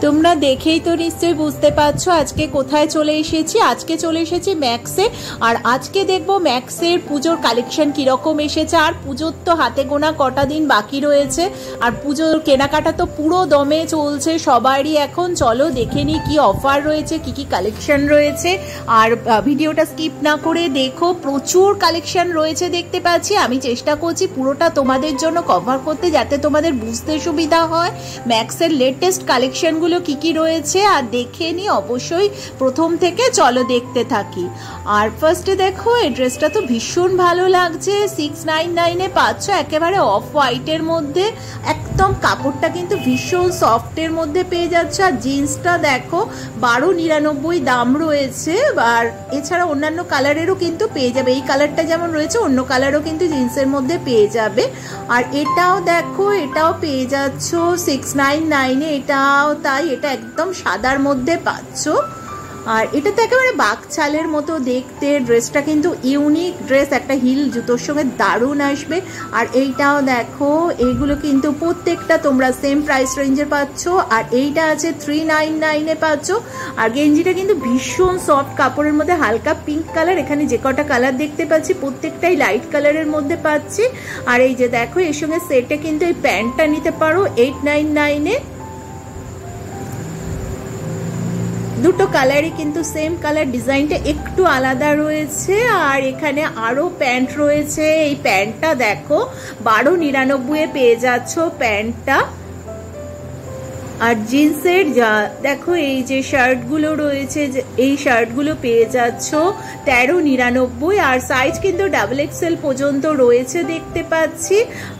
তোমরা দেখেই তো নিশ্চয়ই বুঝতে পারছো আজকে কোথায় চলে এসেছি। আজকে চলে এসেছি ম্যাক্সে। আর আজকে দেখবো ম্যাক্সের পুজোর কালেকশন কিরকম এসেছে। আর পুজোর তো হাতে গোনা কটা দিন বাকি রয়েছে, আর পুজোর কেনাকাটা তো পুরো দমে চলছে সবারই এখন। চলো দেখে নিই কি অফার রয়েছে, কি কি কালেকশন রয়েছে। আর ভিডিওটা স্কিপ না করে দেখো, প্রচুর কালেকশন রয়েছে দেখতে পাচ্ছি। আমি চেষ্টা করছি পুরোটা তোমাদের জন্য কভার করতে, যাতে তোমাদের বুঝতে সুবিধা হয় ম্যাক্সের লেটেস্ট কালেকশনগুলো কি কি রয়েছে। আর দেখে নি অবশ্যই প্রথম থেকে, চলো দেখতে থাকি। আর ফার্স্টে দেখো এই ড্রেসটা তো ভীষণ ভালো লাগছে, 699-এ পাচ্ছ, একেবারে অফ হোয়াইটের মধ্যে। একদম কাপড়টা কিন্তু ভীষণ সফটের মধ্যে পেয়ে যাচ্ছে। আর জিন্সটা দেখো 1299 দাম রয়েছে। আর এছাড়া অন্যান্য কালারেরও কিন্তু পেয়ে যাবে, এই কালারটা যেমন রয়েছে অন্য কালারও কিন্তু জিন্সের মধ্যে পেয়ে যাবে। আর এটাও দেখো, এটাও পেয়ে যাচ্ছ 699-এ, এটাও তাই। এটা একদম সাদার মধ্যে পাচ্ছ। আর এটা তো একেবারে বাকছালের মতো দেখতে। ড্রেসটা কিন্তু ইউনিক ড্রেস, একটা হিল জুতোর সঙ্গে দারুণ আসবে। আর এইটাও দেখো, এইগুলো কিন্তু প্রত্যেকটা তোমরা সেম প্রাইস রেঞ্জে পাচ্ছ। আর এইটা আছে 399-এ পাচ্ছ। আর গেঞ্জিটা কিন্তু ভীষণ সফট কাপড়ের মধ্যে, হালকা পিঙ্ক কালার। এখানে যে কটা কালার দেখতে পাচ্ছি প্রত্যেকটাই লাইট কালারের মধ্যে পাচ্ছি। আর এই যে দেখো, এর সঙ্গে সেটে কিন্তু এই প্যান্টটা নিতে পারো 899-এ। দুটো কালারই কিন্তু সেম কালার, ডিজাইনটা একটু আলাদা রয়েছে। আর এখানে আরো প্যান্ট রয়েছে। এই প্যান্টটা দেখো 1299-এ পেয়ে যাচ্ছ প্যান্টটা। আর জিন্সের দেখো এই যে শার্টগুলো রয়েছে, এই শার্টগুলো পেয়ে যাচ্ছ 1399। আর সাইজ কিন্তু XXL পর্যন্ত রয়েছে দেখতে পাচ্ছি।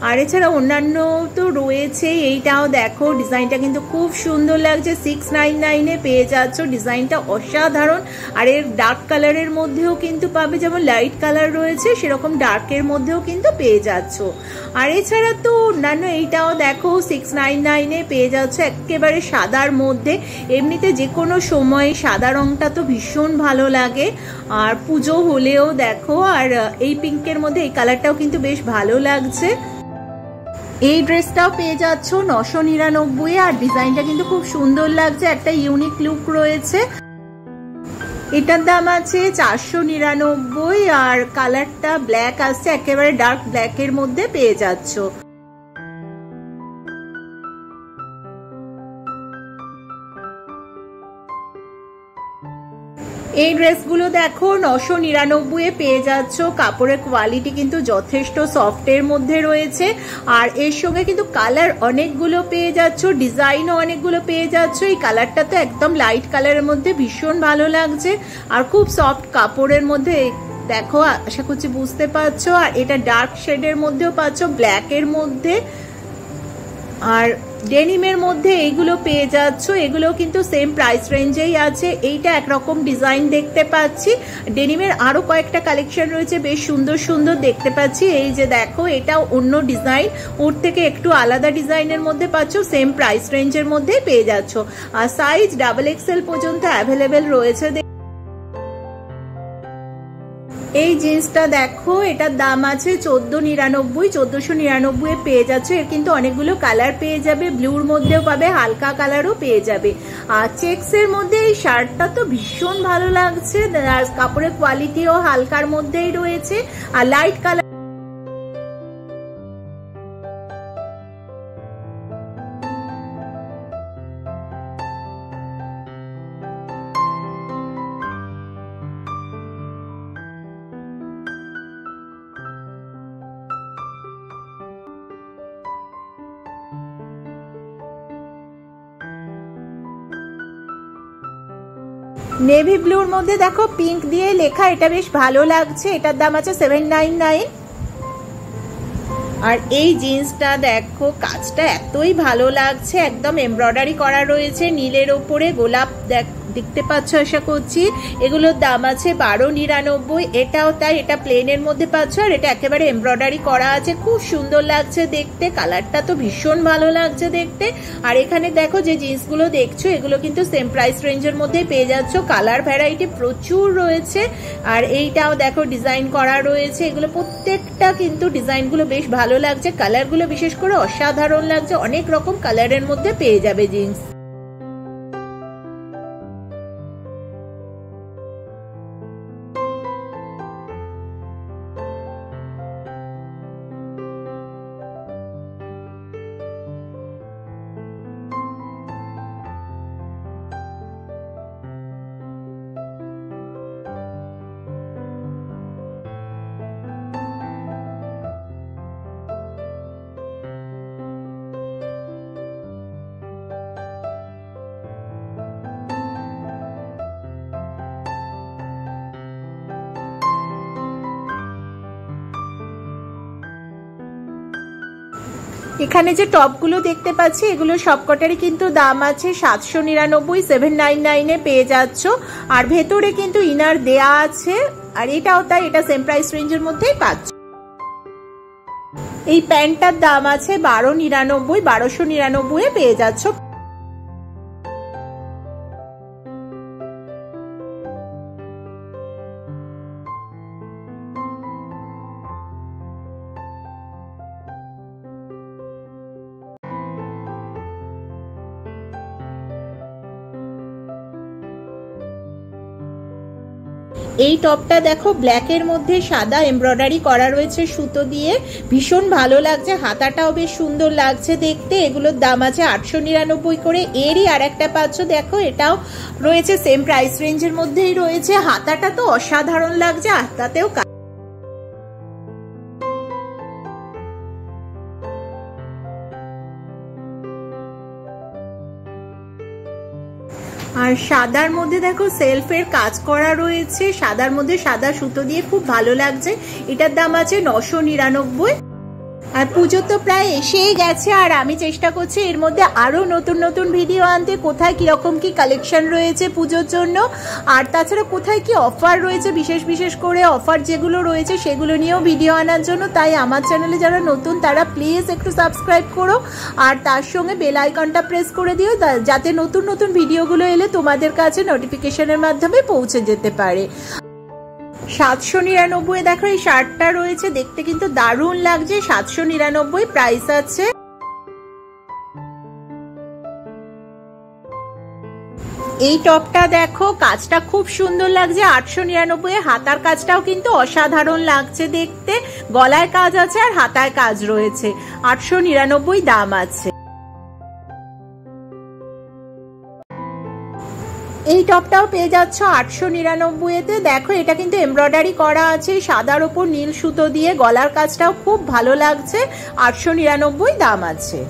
আর এছাড়া অন্যান্য তো রয়েছে। এইটাও দেখো, ডিজাইনটা কিন্তু খুব সুন্দর লাগছে, 699-এ পেয়ে যাচ্ছ। ডিজাইনটা অসাধারণ। আর এর ডার্ক কালারের মধ্যেও কিন্তু পাবে, যেমন লাইট কালার রয়েছে সেরকম ডার্কের মধ্যেও কিন্তু পেয়ে যাচ্ছ। আর এছাড়া তো অন্যান্য, এইটাও দেখো 699-এ পেয়ে যাচ্ছ একেবারে সাদার মধ্যে। এমনিতে যে কোনো সময় সাদা রংটা তো ভীষণ ভালো লাগে, আর পুজো হলেও দেখো। আর এই পিঙ্কের মধ্যে এই কালারটাও কিন্তু বেশ ভালো লাগছে। এই ড্রেসটাও পেয়ে যাচ্ছ 999-এ। আর ডিজাইনটা কিন্তু খুব সুন্দর লাগছে, একটা ইউনিক লুক রয়েছে। এটার দাম আছে 499। আর কালারটা ব্ল্যাক আসছে, একেবারে ডার্ক ব্ল্যাকের মধ্যে পেয়ে যাচ্ছ। এই ড্রেসগুলো দেখো 999-এ পেয়ে যাচ্ছ। কাপড়ের কোয়ালিটি কিন্তু যথেষ্ট সফটের মধ্যে রয়েছে। আর এর সঙ্গে কিন্তু কালার অনেকগুলো পেয়ে যাচ্ছ, ডিজাইনও অনেকগুলো পেয়ে যাচ্ছ। এই কালারটা তো একদম লাইট কালারের মধ্যে ভীষণ ভালো লাগছে, আর খুব সফট কাপড়ের মধ্যে দেখো, আশা করছি বুঝতে পারছো। আর এটা ডার্ক শেডের মধ্যেও পাচ্ছ, ব্ল্যাকের মধ্যে আর ডেনিমের মধ্যে এইগুলো পেয়ে যাচ্ছ। এগুলো কিন্তু সেম প্রাইস রেঞ্জেই আছে। এইটা একরকম ডিজাইন দেখতে পাচ্ছি। ডেনিমের আরো কয়েকটা কালেকশন রয়েছে, বেশ সুন্দর সুন্দর দেখতে পাচ্ছি। এই যে দেখো, এটাও অন্য ডিজাইন, ওর থেকে একটু আলাদা ডিজাইনের মধ্যে পাচ্ছ, সেম প্রাইস রেঞ্জের মধ্যেই পেয়ে যাচ্ছ। আর সাইজ XXL পর্যন্ত অ্যাভেলেবেল রয়েছে। এই জিন্সটা দেখো, এটার দাম আছে 1499 পেয়ে যাচ্ছে। এর কিন্তু অনেকগুলো কালার পেয়ে যাবে, ব্লুর মধ্যেও পাবে, হালকা কালারও পেয়ে যাবে। আর চেক্সের মধ্যে এই শার্টটা তো ভীষণ ভালো লাগছে। আর কাপড়ের কোয়ালিটিও হালকার মধ্যেই রয়েছে। আর লাইট কালার নেভি ব্লুর মধ্যে দেখো পিঙ্ক দিয়ে লেখা, এটা বেশ ভালো লাগছে। এটার দাম আছে 799। আর এই জিন্সটা দেখো, কাজটা এতই ভালো লাগছে, একদম এমব্রয়ডারি করা রয়েছে নীলের ওপরে, গোলাপ দেখতে পাচ্ছ আশা করছি। এগুলোর দাম আছে 1299। এটাও তাই, এটা প্লেনের মধ্যে পাচ্ছ। আর এটা একেবারে এমব্রয়ডারি করা আছে, খুব সুন্দর লাগছে দেখতে। কালারটা তো ভীষণ ভালো লাগছে দেখতে। আর এখানে দেখো যে জিন্সগুলো দেখছো, এগুলো কিন্তু সেম প্রাইস রেঞ্জের মধ্যেই পেয়ে যাচ্ছ। কালার ভ্যারাইটি প্রচুর রয়েছে। আর এইটাও দেখো ডিজাইন করা রয়েছে। এগুলো প্রত্যেকটা কিন্তু ডিজাইনগুলো বেশ ভালো লাগছে, কালারগুলো বিশেষ করে অসাধারণ লাগছে। অনেক রকম কালারের মধ্যে পেয়ে যাবে জিন্স। এখানে যে টপগুলো দেখতে পাচ্ছি এগুলো সবকটারই কিন্তু দাম আছে 799, 799 এ পেয়ে যাচ্ছ। আর ভেতরে কিন্তু ইনার দেয়া আছে, আর এটাও তাই, এটা সেম প্রাইস রেঞ্জের মধ্যেই পাচ্ছ। এই প্যান্টটার দাম আছে 1299, 1299 এ পেয়ে যাচ্ছ। এই টপটা দেখো ব্ল্যাকের মধ্যে সাদা এমব্রয়ডারি করা রয়েছে সুতো দিয়ে, ভীষণ ভালো লাগছে, হাতাটাও বেশ সুন্দর লাগছে দেখতে। এগুলোর দাম আছে 899 করে। এরই আর একটা পাচ্ছ, দেখো এটাও রয়েছে সেম প্রাইস রেঞ্জের মধ্যেই রয়েছে। হাতাটা তো অসাধারণ লাগছে, হাতাতেও আর সাদার মধ্যে দেখো সেলফের কাজ করা রয়েছে, সাদার মধ্যে সাদা সুতো দিয়ে, খুব ভালো লাগছে। এটার দাম আছে 999। আর পুজো তো প্রায় এসেই গেছে, আর আমি চেষ্টা করছি এর মধ্যে আরো নতুন নতুন ভিডিও আনতে, কোথায় কিরকম কি কালেকশন রয়েছে পুজোর জন্য, আর তাছাড়া কোথায় কি অফার রয়েছে, বিশেষ বিশেষ করে অফার যেগুলো রয়েছে সেগুলো নিয়েও ভিডিও আনার জন্য। তাই আমার চ্যানেলে যারা নতুন তারা প্লিজ একটু সাবস্ক্রাইব করো, আর তার সঙ্গে বেল আইকনটা প্রেস করে দিও, যাতে নতুন নতুন ভিডিওগুলো এলে তোমাদের কাছে নোটিফিকেশনের মাধ্যমে পৌঁছে যেতে পারে। 799 দেখো এই শার্টটা রয়েছে, দেখতে কিন্তু দারুণ লাগছে। 799 প্রাইস আছে। এই টপটা দেখো কাজটা খুব সুন্দর লাগছে, 899। হাতার কাজটাও কিন্তু অসাধারণ লাগছে দেখতে, গলায় কাজ আছে আর হাতায় কাজ রয়েছে। 899 দাম আছে। এই টপটাও পেয়ে যাচ্ছ 899-তে। দেখো এটা কিন্তু এমব্রয়ডারি করা আছে সাদার ওপর নীল সুতো দিয়ে, গলার কাজটাও খুব ভালো লাগছে। 899 দাম আছে।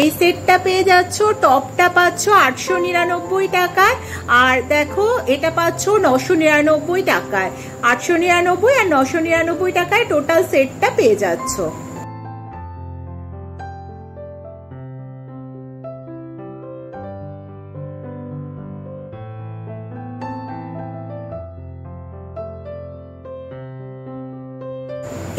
এই সেটটা পেয়ে যাচ্ছ, টপটা পাচ্ছ 899 টাকায়, আর দেখো এটা পাচ্ছ 999 টাকায়। 899 আর 999 টাকায় টোটাল সেটটা পেয়ে যাচ্ছ।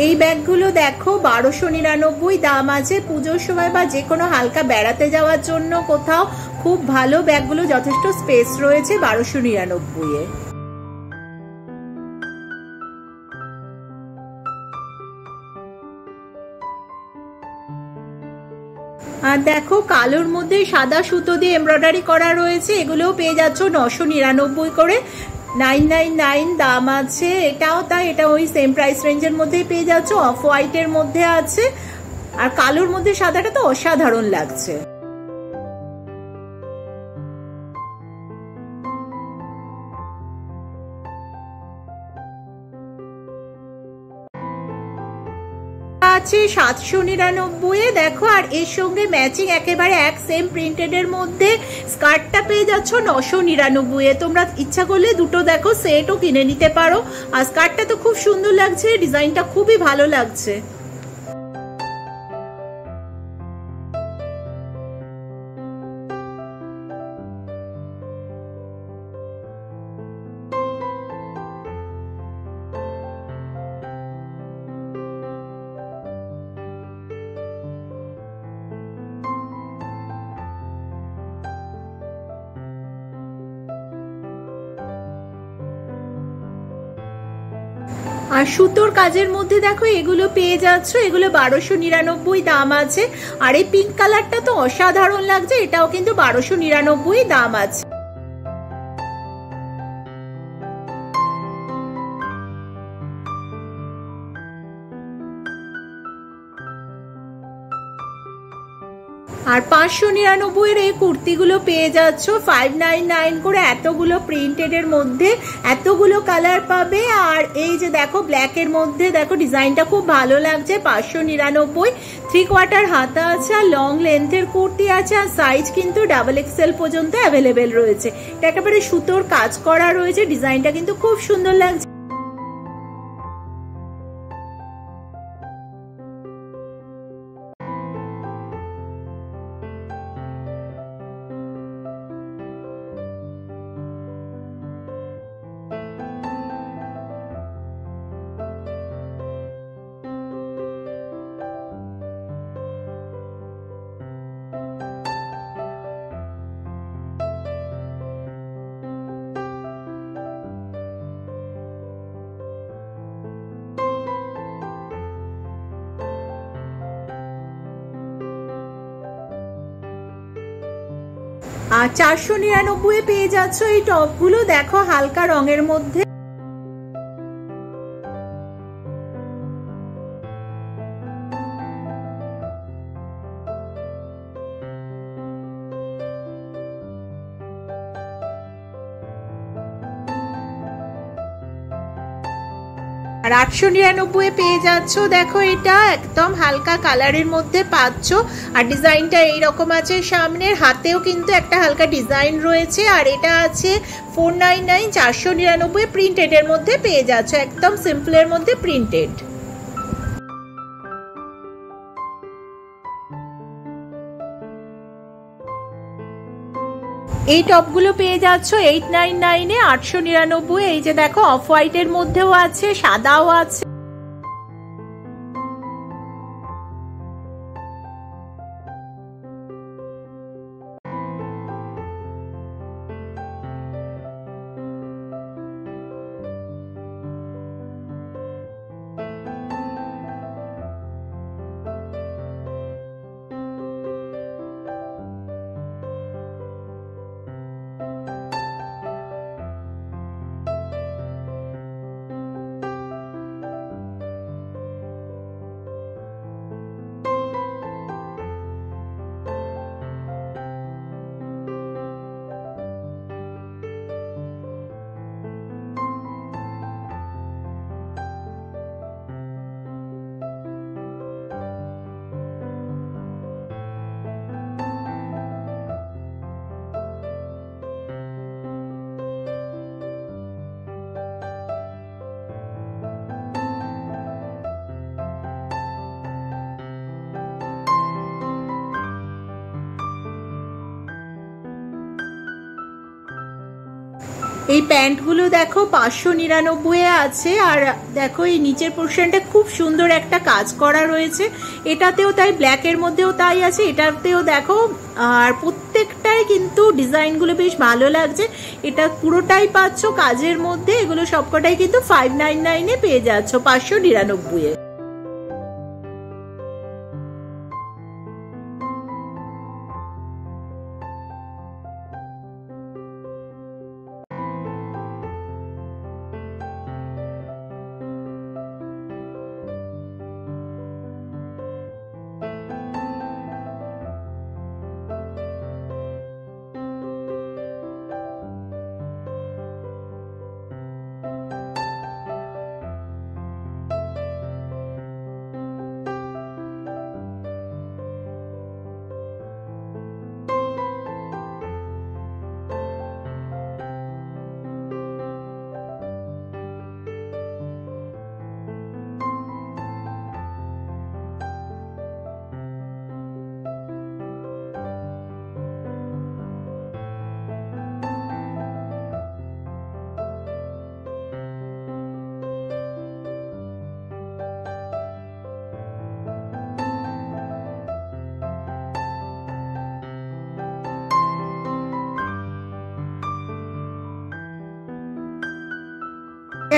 এই ব্যাগগুলো দেখো 1299 দাম আছে। পুজোর সময় বা যে কোনো হালকা বেড়াতে যাওয়ার জন্য কোথাও খুব ভালো, ব্যাগগুলো যথেষ্ট স্পেস রয়েছে 1299-এ। আর দেখো কালোর মধ্যে সাদা সুতো দিয়ে এমব্রয়ডারি করা রয়েছে, এগুলোও পেয়ে যাচ্ছ 999 করে। 999 দাম আছে। এটাও তাই, এটা ওই সেম প্রাইস রেঞ্জের মধ্যেই পেয়ে যাচ্ছ। অফ হোয়াইটের মধ্যে আছে, আর কালোর মধ্যে সাদাটা তো অসাধারণ লাগছে। আছে 799-এ দেখো, আর এর সঙ্গে ম্যাচিং একেবারে এক সেম প্রিন্টেড এর মধ্যে স্কার্টটা পেয়ে যাচ্ছ 999-এ। তোমরা ইচ্ছা করলে দুটো দেখো সেটও কিনে নিতে পারো। আর স্কার্টটা তো খুব সুন্দর লাগছে, ডিজাইনটা খুবই ভালো লাগছে। আর সুতোর কাজের মধ্যে দেখো এগুলো পেয়ে যাচ্ছ, এগুলো 1299 দাম আছে। আর এই পিঙ্ক কালারটা তো অসাধারণ লাগছে, এটাও কিন্তু 1299 দাম আছে। আর 599 এই কুর্তিগুলো পেয়ে যাচ্ছ 599 করে, এতগুলো প্রিন্টেড এর মধ্যে এতগুলো কালার পাবে। আর এই যে দেখো ব্ল্যাক এর মধ্যে দেখো ডিজাইনটা খুব ভালো লাগছে। 599, 3/4 হাতা আছে, আর লং লেন্থের কুর্তি আছে, আর সাইজ কিন্তু XXL পর্যন্ত অ্যাভেলেবেল রয়েছে। এটা একেবারে সুতোর কাজ করা রয়েছে, ডিজাইনটা কিন্তু খুব সুন্দর লাগছে। আর 499 পেয়ে যাচ্ছ এই টপগুলো, দেখো হালকা রঙের মধ্যে। আর 899 পেয়ে যাচ্ছ, দেখো এটা একদম হালকা কালারের মধ্যে পাচ্ছ। আর ডিজাইনটা এইরকম আছে, সামনের হাতেও কিন্তু একটা হালকা ডিজাইন রয়েছে। আর এটা আছে 499, 499 প্রিন্টেড এর মধ্যে পেয়ে যাচ্ছ, একদম সিম্পলের মধ্যে প্রিন্টেড। এই টপগুলো পেয়ে যাচ্ছ 899 এ, 899। এই যে দেখো অফ হোয়াইটের মধ্যেও আছে, সাদাও আছে। এই প্যান্টগুলো দেখো 599 আছে। আর দেখো এই নিচের পোর্শনটা খুব সুন্দর একটা কাজ করা রয়েছে, এটাতেও তাই, ব্ল্যাকের মধ্যেও তাই আছে, এটাতেও দেখো। আর প্রত্যেকটাই কিন্তু ডিজাইনগুলো বেশ ভালো লাগছে। এটা পুরোটাই পাচ্ছ কাজের মধ্যে, এগুলো সবকটাই কিন্তু 599 পেয়ে যাচ্ছ 599।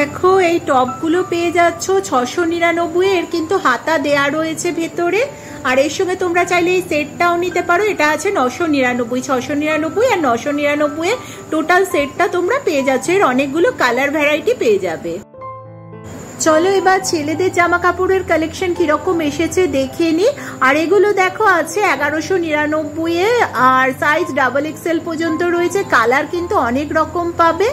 দেখো এই টপগুলো পেয়ে যাচ্ছ 699, এর কিন্তু হাতা দেয়া রয়েছে ভেতরে। আর এর সঙ্গে তোমরা চাইলে এই সেটটাও নিতে পারো, এটা আছে 999, 699 আর 999 টোটাল সেটটা তোমরা পেয়ে যাচ্ছ। এর অনেকগুলো কালার ভ্যারাইটি পেয়ে যাবে। চলো এবার ছেলেদের জামা কাপড়ের কালেকশন কিরকম এসেছে দেখে নি। আর এগুলো দেখো আছে 1199 আর সাইজ XXL পর্যন্ত রয়েছে। কালার কিন্তু অনেক রকম পাবে।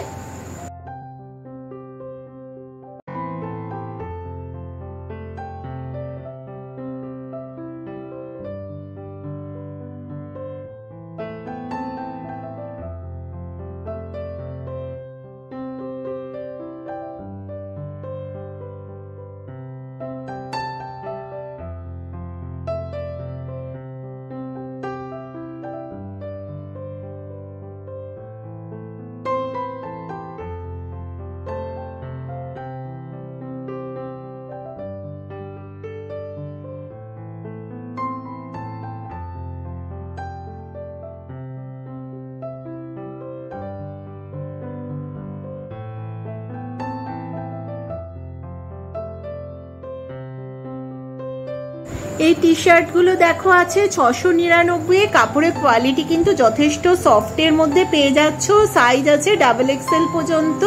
এই টি শার্ট গুলো দেখো আছে 699। কাপড়ের কোয়ালিটি কিন্তু যথেষ্ট সফটের মধ্যে পেয়ে যাচ্ছ। সাইজ আছে XXL পর্যন্ত।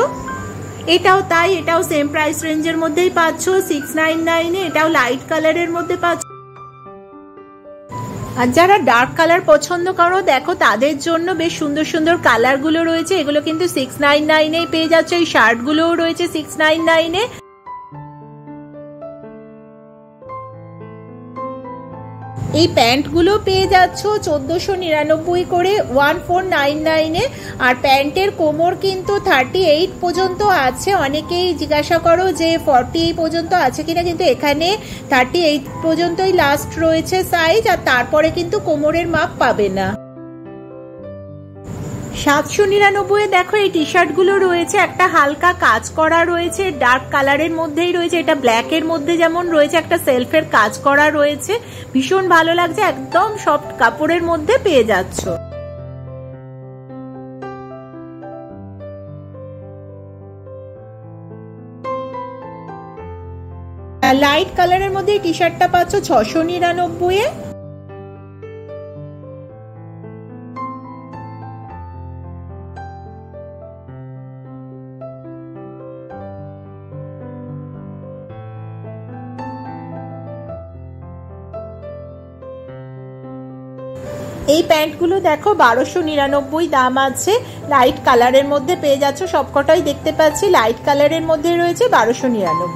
এটাও তাই, এটাও সেম প্রাইস রেঞ্জের মধ্যেই পাচ্ছ 699 এ। এটাও লাইট কালারের মধ্যে পাচ্ছ। আর যারা ডার্ক কালার পছন্দ করো দেখো তাদের জন্য বেশ সুন্দর সুন্দর কালার গুলো রয়েছে। এগুলো কিন্তু 699 এ পেয়ে যাচ্ছে। এই শার্ট গুলোও রয়েছে 699 এ। এই প্যান্ট গুলো পেয়ে যাচ্ছ 1499 করে 1499 এ। আর প্যান্টের কোমর কিন্তু 38 পর্যন্ত আছে। অনেকেই জিজ্ঞাসা করো যে 40 পর্যন্ত আছে কিনা, কিন্তু এখানে 38 পর্যন্তই লাস্ট রয়েছে সাইজ। আর তারপরে কিন্তু কোমরের মাপ পাবে না। 799 দেখো এই টি শার্ট গুলো রয়েছে। একটা হালকা কাজ করা রয়েছে, ডার্ক কালারের মধ্যেই রয়েছে। এটা ব্ল্যাক এর মধ্যে যেমন রয়েছে, একটা সেলফের কাজ করা রয়েছে। ভীষণ ভালো লাগছে, একদম সফট কাপড়ের মধ্যে পেয়ে যাচ্ছ। লাইট কালারের মধ্যে এই টি শার্টটা পাচ্ছ 699 এ। এই প্যান্টগুলো দেখো 1299 দাম আছে। লাইট কালারের মধ্যে পেয়ে যাচ্ছ। সবকটাই দেখতে পাচ্ছি লাইট কালারের মধ্যে রয়েছে 1299।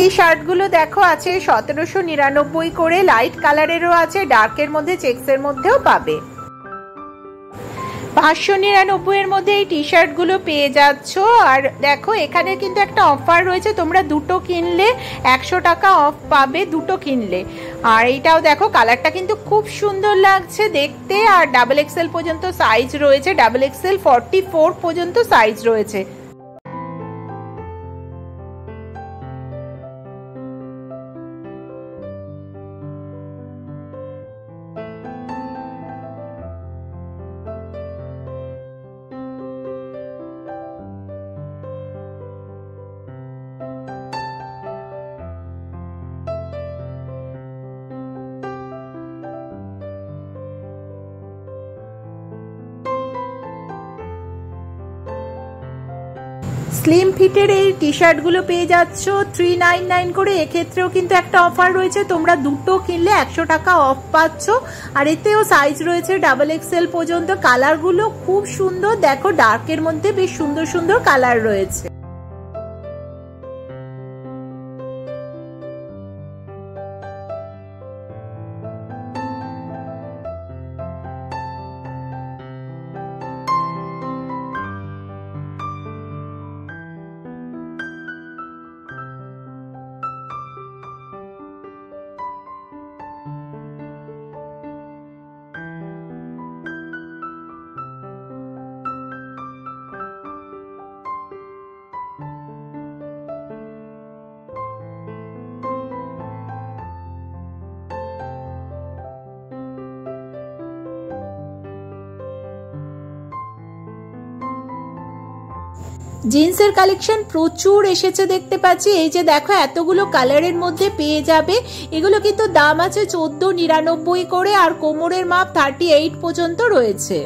এই শার্টগুলো দেখো আছে 1799 করে। লাইট কালারেরও আছে, ডার্কের মধ্যে চেক্সের মধ্যেও পাবে। 599 এর মধ্যে এই টি শার্ট গুলো পেয়ে যাচ্ছ। আর দেখো এখানে কিন্তু একটা অফার রয়েছে, তোমরা দুটো কিনলে 100 টাকা অফ পাবে দুটো কিনলে। আর এইটাও দেখো কালারটা কিন্তু খুব সুন্দর লাগছে দেখতে। আর XXL পর্যন্ত সাইজ রয়েছে, XXL 44 পর্যন্ত সাইজ রয়েছে। স্লিম ফিটের এই টি শার্ট গুলো পেয়ে যাচ্ছ 399 করে। এক্ষেত্রেও কিন্তু একটা অফার রয়েছে, তোমরা দুটো কিনলে 100 টাকা অফ পাচ্ছ। আর এতেও সাইজ রয়েছে XXL পর্যন্ত। কালার গুলো খুব সুন্দর, দেখো ডার্কের মধ্যে বেশ সুন্দর সুন্দর কালার রয়েছে। জিন্সের কালেকশন প্রচুর এসেছে দেখতে পাচ্ছি। এই যে দেখো এতগুলো কালারের মধ্যে পেয়ে যাবে। এগুলো কিন্তু দাম আছে 14.99 করে, আর কোমরের মাপ 38 পর্যন্ত রয়েছে।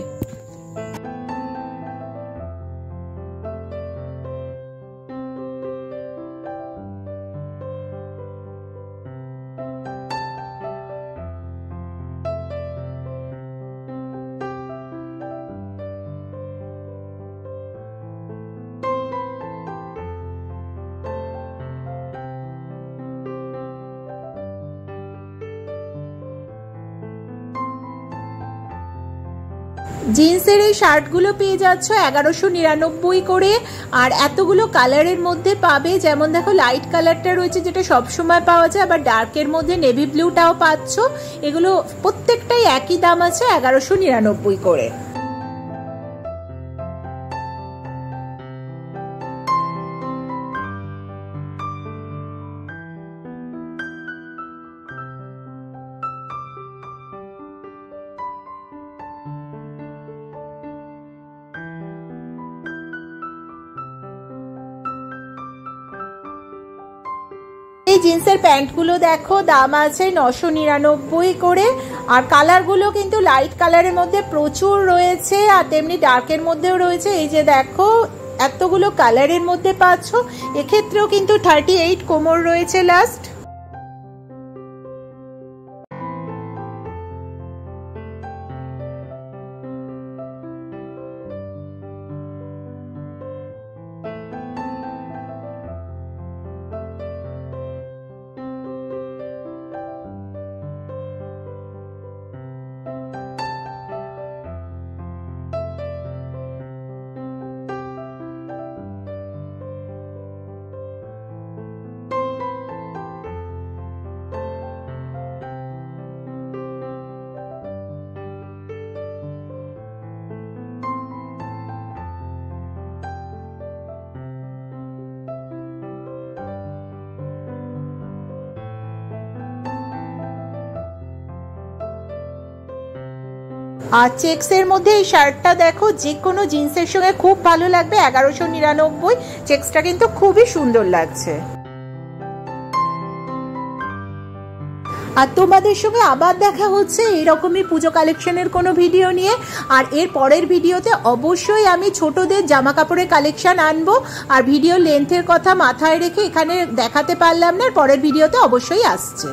জিন্সের এই শার্টগুলো পেয়ে যাচ্ছ 1199 করে, আর এতগুলো কালারের মধ্যে পাবে। যেমন দেখো লাইট কালারটা রয়েছে যেটা সবসময় পাওয়া যায়, আবার ডার্কের মধ্যে নেভি ব্লুটাও পাচ্ছ। এগুলো প্রত্যেকটাই একই দাম আছে 1199 করে। এই জিন্সের প্যান্টগুলো দেখো দাম আছে 999 করে, আর কালারগুলো কিন্তু লাইট কালারের মধ্যে প্রচুর রয়েছে, আর তেমনি ডার্কের মধ্যেও রয়েছে। এই যে দেখো এতগুলো কালারের মধ্যে পাচ্ছ। এক্ষেত্রেও কিন্তু 38 কোমর রয়েছে লাস্ট। আর চেক্সের মধ্যে এই শার্টটা দেখো যে কোনো জিন্সের সঙ্গে খুব ভালো লাগবে, 1199। চেক্সটা কিন্তু খুবই সুন্দর লাগছে। আর তোমাদের সঙ্গে আবার দেখা হচ্ছে এরকমই পুজো কালেকশনের কোনো ভিডিও নিয়ে। আর এর পরের ভিডিওতে অবশ্যই আমি ছোটদের জামা কাপড়ের কালেকশন আনবো, আর ভিডিও লেন্থের কথা মাথায় রেখে এখানে দেখাতে পারলাম না, পরের ভিডিওতে অবশ্যই আসছে।